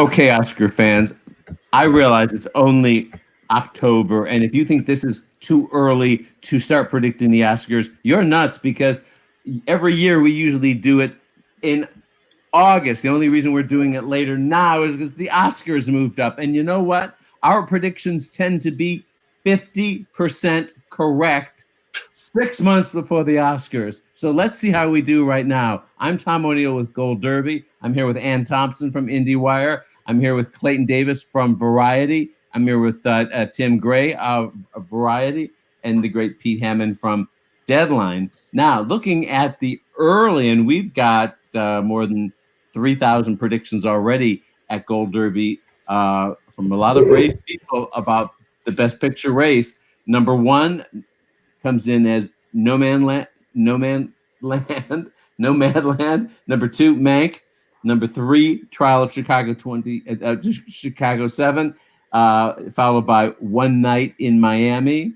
Okay, Oscar fans, I realize it's only October, and if you think this is too early to start predicting the Oscars, you're nuts because every year we usually do it in August. The only reason we're doing it later now is because the Oscars moved up. And you know what? Our predictions tend to be 50% correct 6 months before the Oscars. So let's see how we do right now. I'm Tom O'Neill with Gold Derby. I'm here with Ann Thompson from IndieWire. I'm here with Clayton Davis from Variety. I'm here with Tim Gray of Variety and the great Pete Hammond from Deadline. Now, looking at the early, and we've got more than 3,000 predictions already at Gold Derby from a lot of brave people about the Best Picture race. Number one comes in as Nomadland. Nomadland. Number two, Mank. Number three, Trial of Chicago Chicago 7, followed by One Night in Miami,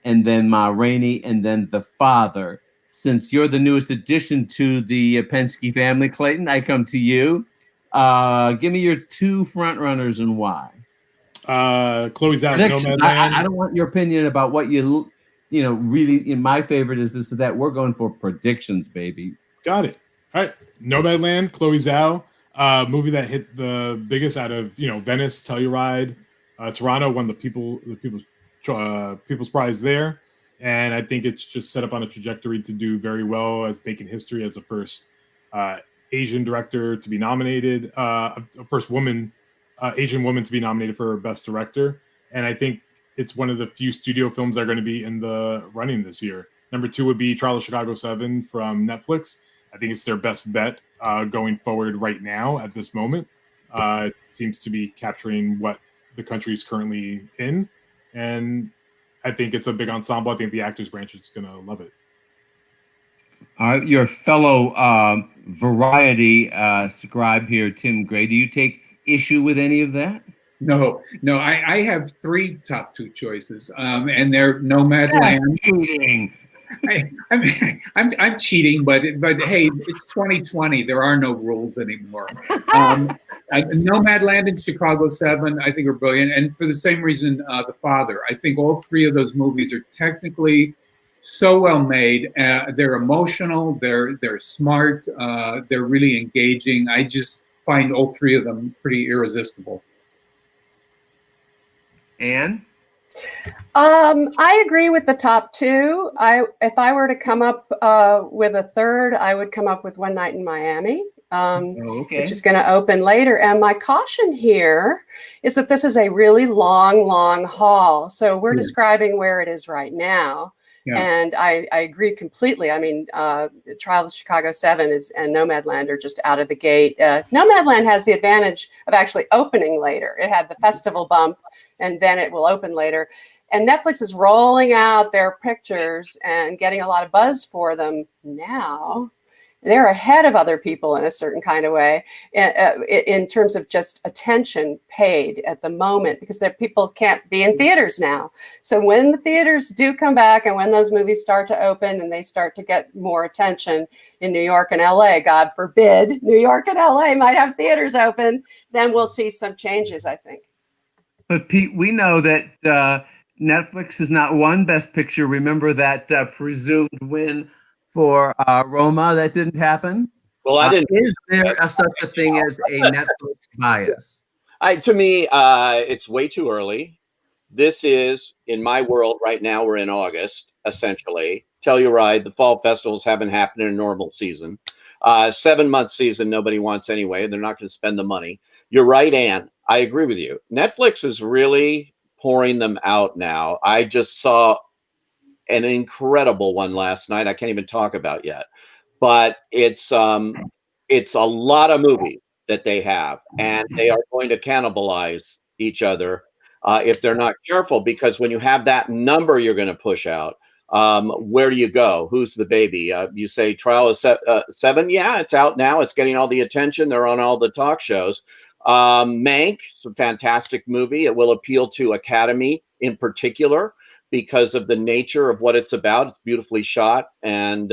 and then Ma Rainey, and then The Father. Since you're the newest addition to the Penske family, Clayton, I come to you. Give me your two front runners and why. Chloe Zhao's Nomadland. I don't want your opinion about what really. In my favorite is this or that. We're going for predictions, baby. Got it. All right, Nomadland, Chloe Zhao, movie that hit the biggest out of Venice, Telluride, Toronto won the People's Prize there, and I think it's just set up on a trajectory to do very well as making history as the first Asian director to be nominated, first woman, Asian woman to be nominated for Best Director, and I think it's one of the few studio films that are going to be in the running this year. Number two would be Trial of Chicago 7 from Netflix. I think it's their best bet going forward right now at this moment. It seems to be capturing what the country is currently in. And I think it's a big ensemble. I think the actors branch is going to love it. Your fellow Variety scribe here, Tim Gray, do you take issue with any of that? No. I have three top two choices, and they're Nomadland. Cheating. I'm cheating, but hey, it's 2020. There are no rules anymore. Nomadland and Chicago 7, I think, are brilliant, and for the same reason, The Father. I think all three of those movies are technically so well made. They're emotional. They're smart. They're really engaging. I just find all three of them pretty irresistible. Anne? I agree with the top two. If I were to come up with a third, I would come up with One Night in Miami, which is going to open later. And my caution here is that this is a really long haul. So we're describing where it is right now. Yeah. And I agree completely. I mean, the Trial of Chicago 7 and Nomadland are just out of the gate. Nomadland has the advantage of actually opening later. It had the festival bump, and then it will open later. And Netflix is rolling out their pictures and getting a lot of buzz for them now. They're ahead of other people in a certain kind of way in terms of just attention paid at the moment, because people can't be in theaters now. So when the theaters do come back and when those movies start to open and they start to get more attention in New York and LA, God forbid, New York and LA might have theaters open, then we'll see some changes, I think. But Pete, we know that Netflix has not won Best Picture. Remember that presumed win for Roma? That didn't happen. Well, I didn't. Is there such a thing as a Netflix bias? To me, it's way too early. This is, in my world right now, we're in August, essentially. Telluride, the fall festivals haven't happened in a normal season. 7-month season, nobody wants anyway. They're not going to spend the money. You're right, Ann. I agree with you. Netflix is really pouring them out now. I just saw an incredible one last night. I can't even talk about yet, but it's a lot of movies that they have, and they are going to cannibalize each other if they're not careful. Because when you have that number, you're going to push out. Where do you go? Who's the baby? You say Trial of 7. Yeah, it's out now. It's getting all the attention. They're on all the talk shows. Mank, it's a fantastic movie. It will appeal to Academy in particular, because of the nature of what it's about. It's beautifully shot, and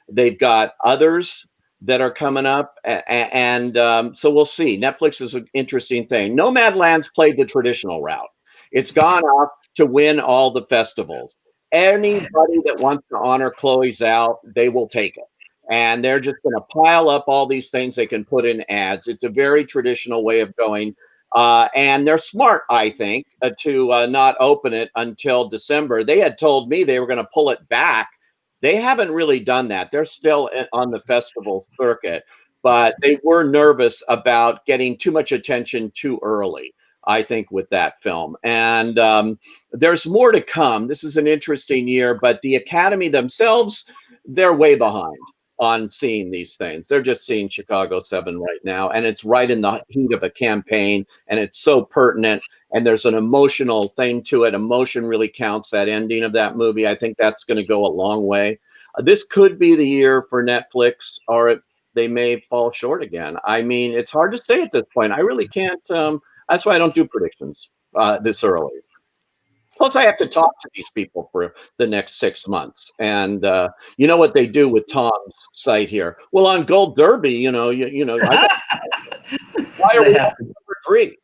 they've got others that are coming up, and so we'll see. Netflix is an interesting thing. Nomadland's played the traditional route. It's gone off to win all the festivals. Anybody that wants to honor Chloe Zhao, they will take it. And they're just going to pile up all these things they can put in ads. It's a very traditional way of going. And they're smart, I think, to not open it until December. They had told me they were going to pull it back. They haven't really done that. They're still on the festival circuit, but they were nervous about getting too much attention too early, I think, with that film. And there's more to come. This is an interesting year, but the Academy themselves, they're way behind on seeing these things. They're just seeing Chicago 7 right now, and it's right in the heat of a campaign, and it's so pertinent, and there's an emotional thing to it. Emotion really counts, that ending of that movie. I think that's going to go a long way. This could be the year for Netflix, or they may fall short again. I mean, it's hard to say at this point. I really can't. That's why I don't do predictions this early. Plus, I have to talk to these people for the next 6 months, and you know what they do with Tom's site here. Well, on Gold Derby, you know, why are we number 3?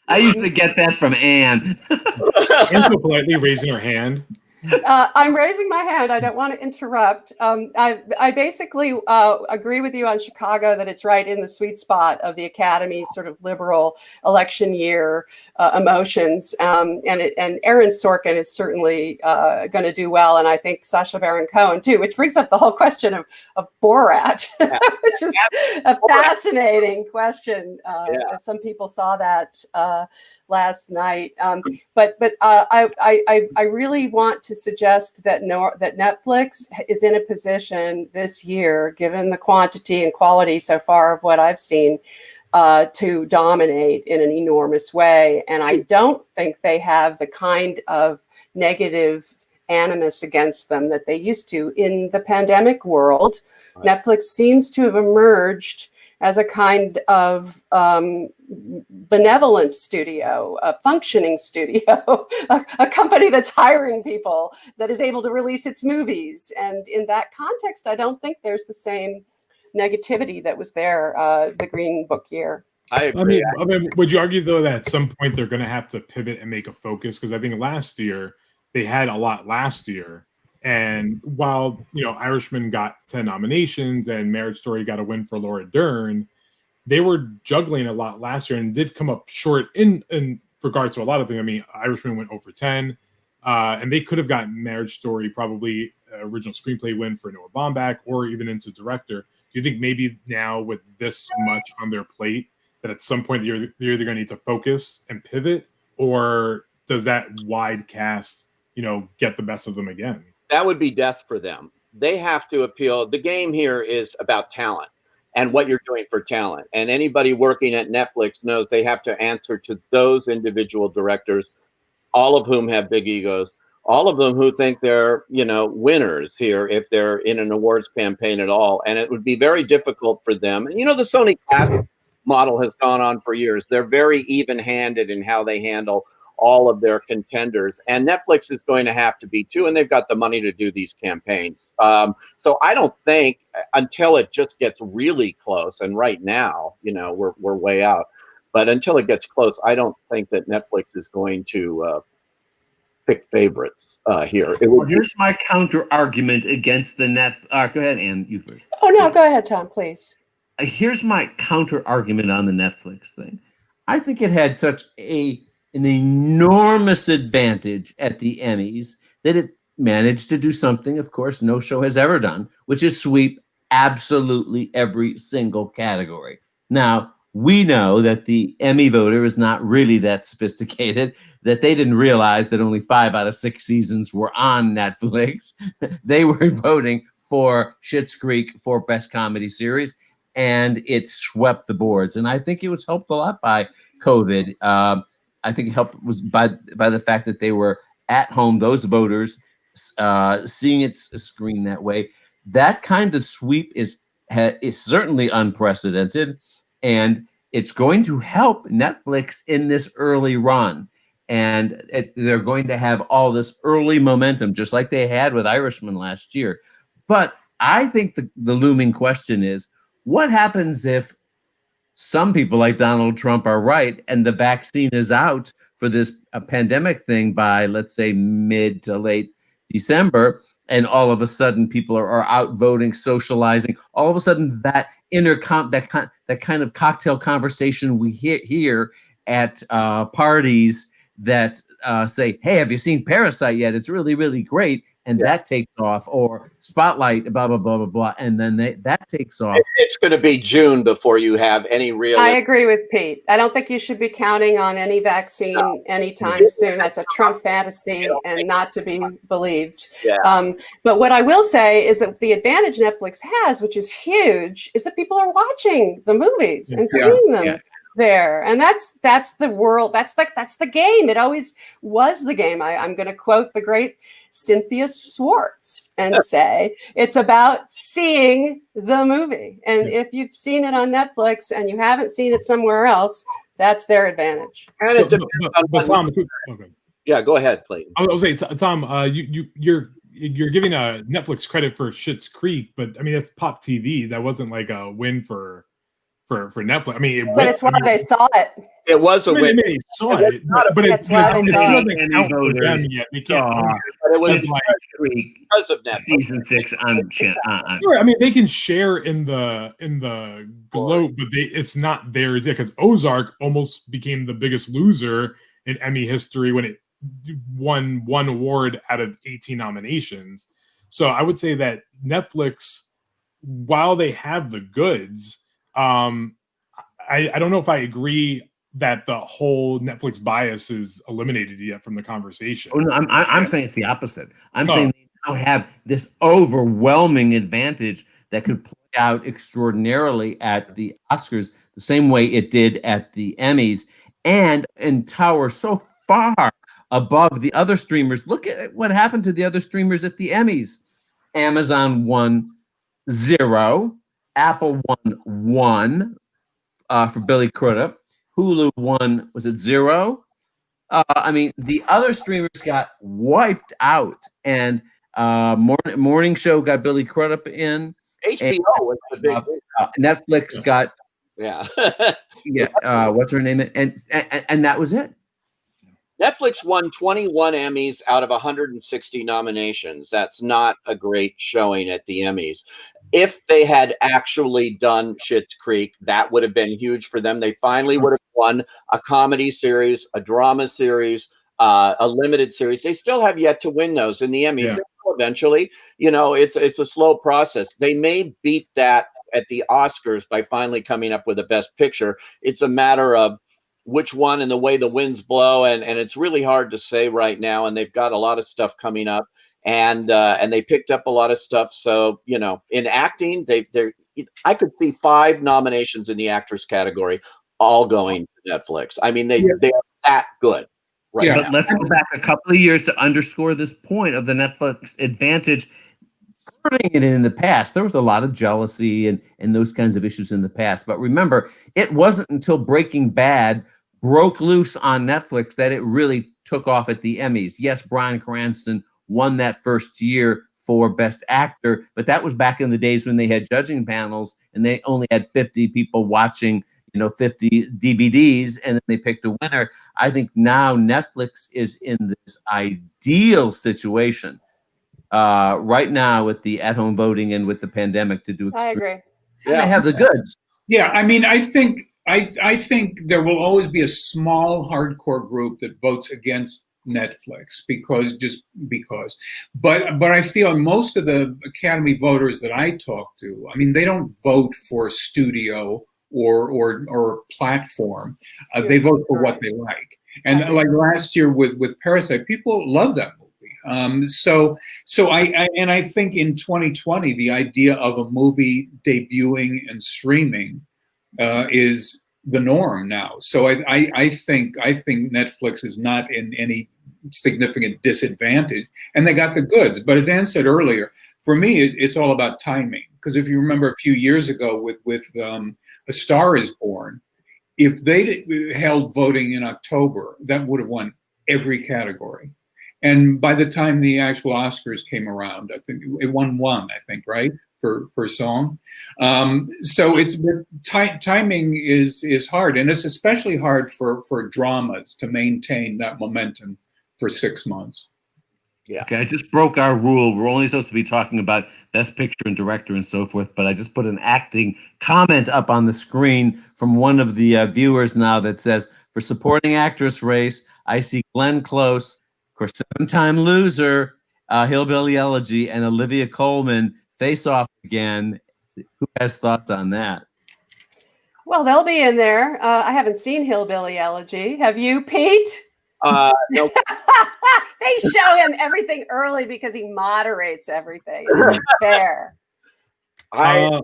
I usually get that from Anne. Anne's so politely raising her hand. I'm raising my hand. I don't want to interrupt. I basically agree with you on Chicago that it's right in the sweet spot of the Academy's sort of liberal election year emotions. And Aaron Sorkin is certainly going to do well. And I think Sacha Baron Cohen too, which brings up the whole question of Borat, which is a fascinating question. If some people saw that last night. But I really want to suggest that that Netflix is in a position this year, given the quantity and quality so far of what I've seen, to dominate in an enormous way. And I don't think they have the kind of negative animus against them that they used to in the pandemic world. Right. Netflix seems to have emerged as a kind of benevolent studio, a functioning studio, a company that's hiring people, that is able to release its movies. And in that context, I don't think there's the same negativity that was there the Green Book year. I agree. I mean, would you argue, though, that at some point they're going to have to pivot and make a focus? Because I think last year, they had a lot last year. And while, Irishman got 10 nominations and Marriage Story got a win for Laura Dern, they were juggling a lot last year and did come up short in regards to a lot of things. I mean, Irishman went over 10, and they could have gotten Marriage Story, probably original screenplay win for Noah Baumbach, or even into director. Do you think maybe now with this much on their plate that at some point they're either going to need to focus and pivot, or does that wide cast, get the best of them again? That would be death for them. They have to appeal. The game here is about talent and what you're doing for talent. And anybody working at Netflix knows they have to answer to those individual directors, all of whom have big egos, all of them who think they're, winners here if they're in an awards campaign at all. And it would be very difficult for them. And, the Sony Classic model has gone on for years. They're very even-handed in how they handle all of their contenders, and Netflix is going to have to be too, and they've got the money to do these campaigns. So I don't think until it just gets really close, and right now, we're way out, but until it gets close, I don't think that Netflix is going to pick favorites here. Here's my counter argument against the go ahead, Anne, you first. Oh no, go ahead, Tom, please. Here's my counter argument on the Netflix thing. I think it had such an enormous advantage at the Emmys that it managed to do something, of course, no show has ever done, which is sweep absolutely every single category. Now, we know that the Emmy voter is not really that sophisticated, that they didn't realize that only 5 out of 6 seasons were on Netflix. They were voting for Schitt's Creek for Best Comedy Series, and it swept the boards. And I think it was helped a lot by COVID. I think it helped was by the fact that they were at home, those voters seeing its screen that way. That kind of sweep is certainly unprecedented, and it's going to help Netflix in this early run. And they're going to have all this early momentum, just like they had with Irishman last year. But I think the looming question is, what happens if some people like Donald Trump are right and the vaccine is out for this pandemic thing by, let's say, mid to late December, and all of a sudden people are out voting, socializing. All of a sudden, that that kind of cocktail conversation we hear at parties that say, "Hey, have you seen Parasite yet? It's really, really great." And that takes off, or Spotlight, blah blah blah blah blah, and then that takes off. It's going to be June before you have any real. I agree with Pete. I don't think you should be counting on any vaccine anytime soon. That's a Trump fantasy and not to be believed. Yeah. But what I will say is that the advantage Netflix has, which is huge, is that people are watching the movies and seeing them there, and that's the world. That's the game. It always was the game. I'm going to quote the great Cynthia Swartz and say it's about seeing the movie. And if you've seen it on Netflix and you haven't seen it somewhere else, that's their advantage. And it depends but Tom, okay. Yeah, go ahead, Clayton. I was saying, Tom, you're giving Netflix credit for Schitt's Creek, but I mean it's Pop TV. That wasn't like a win for Netflix. I mean, but it's why they saw it. It was a win. They saw it, but it doesn't count for them yet. We can't. But it was like because of Netflix. Season 6 on. Sure, I mean they can share in the globe, but it's not theirs yet, because Ozark almost became the biggest loser in Emmy history when it won one award out of 18 nominations. So I would say that Netflix, while they have the goods, I don't know if I agree that the whole Netflix bias is eliminated yet from the conversation. Oh, no, I'm saying it's the opposite. I'm saying they now have this overwhelming advantage that could play out extraordinarily at the Oscars, the same way it did at the Emmys, and tower so far above the other streamers. Look at what happened to the other streamers at the Emmys. Amazon won 0. Apple won 1 for Billy Crudup. Hulu won, was it 0? I mean, the other streamers got wiped out, and Morning Show got Billy Crudup in. HBO was the big Netflix got what's her name, and that was it. Netflix won 21 Emmys out of 160 nominations. That's not a great showing at the Emmys. If they had actually done Schitt's Creek, that would have been huge for them. They finally would have won a comedy series, a drama series, a limited series. They still have yet to win those in the Emmys. Yeah. They will eventually, it's a slow process. They may beat that at the Oscars by finally coming up with a Best Picture. It's a matter of which one and the way the winds blow, and it's really hard to say right now. And they've got a lot of stuff coming up, and they picked up a lot of stuff. So in acting, I could see 5 nominations in the actress category, all going to Netflix. I mean, they are that good. Right. Yeah. But let's go back a couple of years to underscore this point of the Netflix advantage. It in the past, there was a lot of jealousy and those kinds of issues in the past. But remember, it wasn't until Breaking Bad broke loose on Netflix that it really took off at the Emmys. Yes, Bryan Cranston won that first year for Best Actor, but that was back in the days when they had judging panels and they only had 50 people watching, 50 DVDs, and then they picked a winner. I think now Netflix is in this ideal situation right now with the at-home voting and with the pandemic to do. I agree. Yeah, they have the goods. Yeah, I mean, I think there will always be a small hardcore group that votes against Netflix because. But I feel most of the Academy voters that I talk to, I mean, they don't vote for studio or platform. They vote for what they like. And like last year with Parasite, people love that movie. So I think in 2020, the idea of a movie debuting and streaming is the norm now. So I think Netflix is not in any significant disadvantage, and they got the goods. But as Ann said earlier, for me, it's all about timing. Because if you remember a few years ago with A Star Is Born, if they held voting in October, that would have won every category. And by the time the actual Oscars came around, I think it won one, I think, right? for song. So it's timing is hard, and it's especially hard for dramas to maintain that momentum for 6 months. Yeah. Okay, I just broke our rule. We're only supposed to be talking about best picture and director and so forth, but I just put an acting comment up on the screen from one of the viewers now that says, for supporting actress race, I see Glenn Close, of course, 7-time loser, Hillbilly Elegy, and Olivia Colman face off again. Who has thoughts on that? Well, they'll be in there. I haven't seen Hillbilly Elegy. Have you, Pete? No. They show him everything early because he moderates everything. It isn't fair. I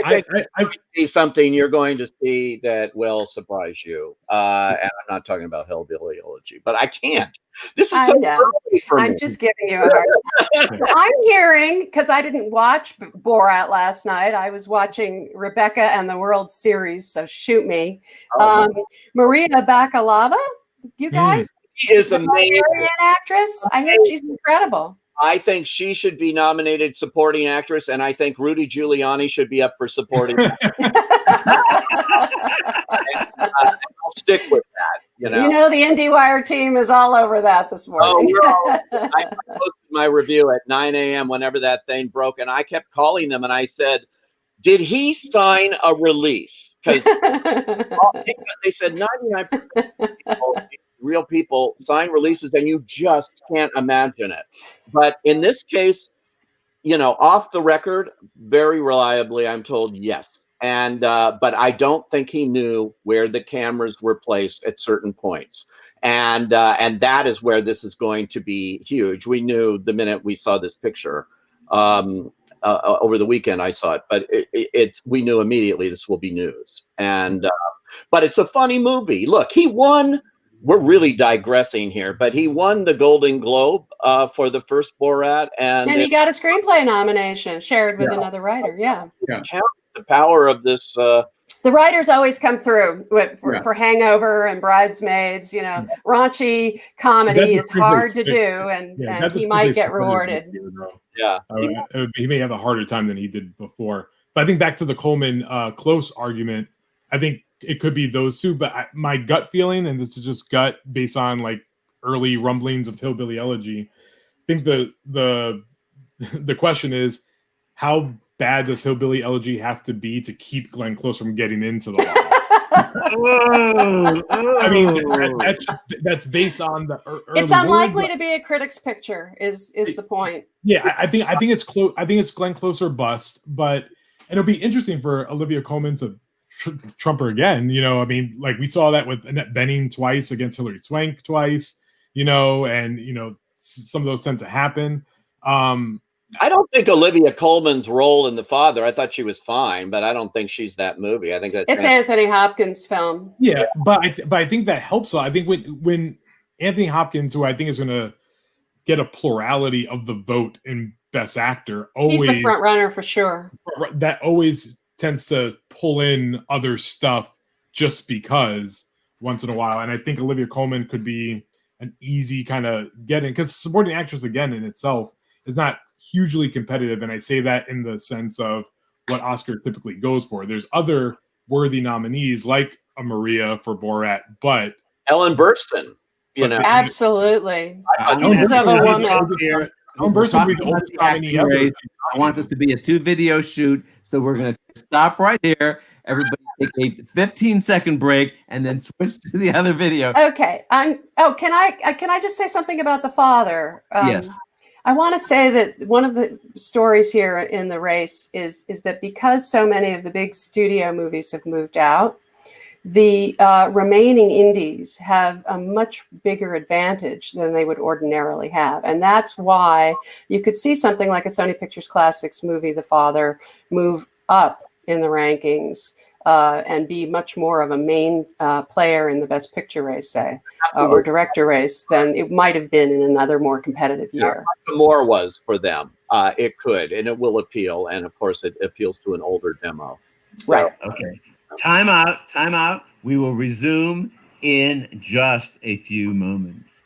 think I see something you're going to see that will surprise you. And I'm not talking about Hillbilly Elegy, but I can't. This is so early for me. I'm just giving you a hard time. So I'm hearing, because I didn't watch Borat last night, I was watching Rebecca and the World Series, so shoot me. Maria Bakalova, you guys? She is amazing. Actress. I hear she's incredible. I think she should be nominated supporting actress, and I think Rudy Giuliani should be up for supporting. I'll stick with that. You know, the IndieWire team is all over that this morning. I posted my review at 9 a.m. whenever that thing broke, and I kept calling them, and I said, "Did he sign a release?" Because they said 99% of real people sign releases, and you just can't imagine it. But in this case, off the record, very reliably, I'm told yes. And but I don't think he knew where the cameras were placed at certain points, and that is where this is going to be huge. We knew the minute we saw this picture. Over the weekend, I saw it, but we knew immediately this will be news. And but it's a funny movie. Look, he won. We're really digressing here, but he won the Golden Globe for the first Borat, and he got a screenplay nomination shared with another writer. Yeah. The power of this. The writers always come through for Hangover and Bridesmaids. Raunchy comedy is hard to do, and he might get rewarded. He may have a harder time than he did before. But I think back to the Coleman Close argument, I think it could be those two. But my gut feeling, and this is just gut based on like early rumblings of Hillbilly Elegy, I think the question is, how bad does Hillbilly Elegy have to be to keep Glenn Close from getting into the law? I mean, that's based on the early. It's unlikely to be a critic's picture. Is the point? Yeah, I think it's close. I think it's Glenn Close or bust. But it'll be interesting for Olivia Colman to trump her again. I mean, like we saw that with Annette Bening twice against Hilary Swank twice. And some of those tend to happen. I don't think Olivia Colman's role in The Father, I thought she was fine, but I don't think she's that movie. I think it's Anthony Hopkins' film. Yeah, but I think that helps. I think when Anthony Hopkins, who I think is going to get a plurality of the vote in Best Actor, always he's the front runner for sure. That always tends to pull in other stuff just because once in a while. And I think Olivia Colman could be an easy kind of get in, because supporting actress again in itself is not hugely competitive, and I say that in the sense of what Oscar typically goes for. There's other worthy nominees like a Maria for Borat, but Ellen Burstyn, absolutely. Pieces of a woman. Ellen Burstyn would be the oldest nominee ever. I want this to be a 2-video shoot, so we're going to stop right here. Everybody take a 15-second break and then switch to the other video. Okay. Can I just say something about The Father? Yes. I want to say that one of the stories here in the race is that because so many of the big studio movies have moved out, the remaining indies have a much bigger advantage than they would ordinarily have. And that's why you could see something like a Sony Pictures Classics movie, The Father, move up in the rankings and be much more of a main player in the Best Picture race, say, or director race than it might have been in another more competitive year. The more was for them. It could, and it will appeal. And of course, it appeals to an older demo. So, right. Okay. Time out. We will resume in just a few moments.